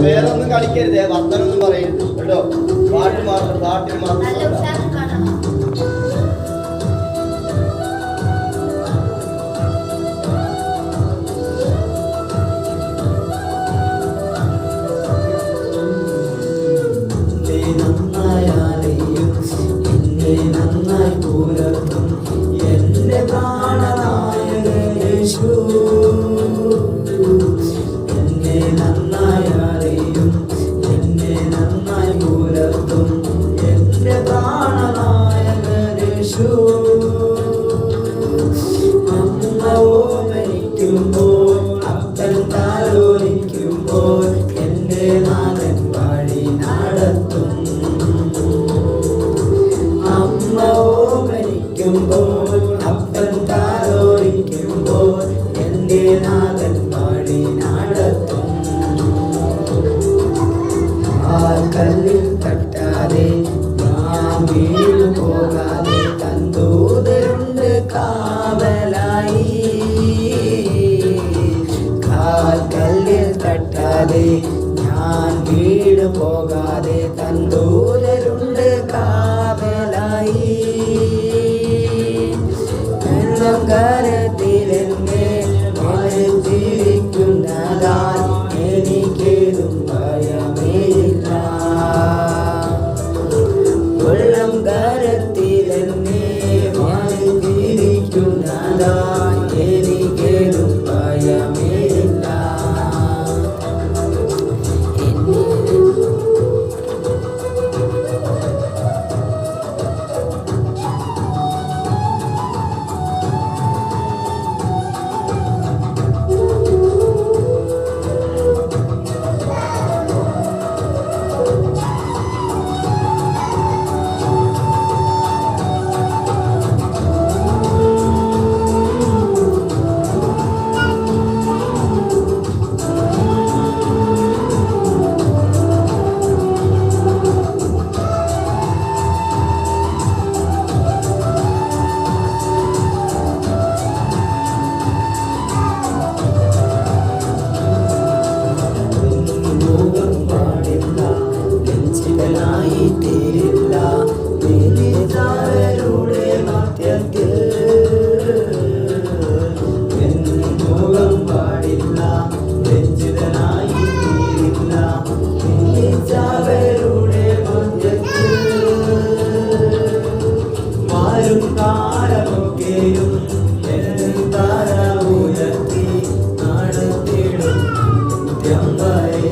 വേറൊന്നും കളിക്കരുതേ, വർത്തനൊന്നും പറയരുത് കേട്ടോ. പാട്ടിന് മാത്രം നന്നായി പുലർത്തും എന്റെ പ്രാണനായകനേശു. എന്നെ നന്നായി അറിയും, എന്നെ നന്നായി പുലർത്തും എന്റെ പ്രാണനായകനേശു. അമ്മ ഓമനിക്കുമ്പോൾ അപ്പൻ താലോലിക്കുമ്പോൾ എന്റെ നാഥൻ വഴി നടത്തും. അപ്പൻ താലോലിക്കുമ്പോൾ എന്റെ നാഥൻ വഴി നടത്തും. ആ കല്ലിൽ തട്ടാതെ ഞാൻ വീണു പോകാതെ തന്തൂതരുണ്ട് കാവലായി. കല്ലിൽ തട്ടാതെ ഞാൻ വീണു പോകാതെ തന്തൂതരുണ്ട് കാവലായി. കരത്തിലെന്നെ ജീവിക്കുന്നതാൽ എനിക്കേതും ഭയമേയില്ല. വെള്ളം കരത്തിലെന്നെ ജീവിക്കുന്നതാൽ എനിക്കേതും ഭയമേയില്ല. തീരില്ല നിന്നിതാരുടെ മധ്യത്തിൽ മുഖം പാടില്ല, രഞ്ജിതനായി തീരില്ല നിന്നിതാരുടെ മധ്യത്തിൽ. മാറും കാലമൊക്കെയും താര ഉയർത്തി നടത്തിടും വരെ.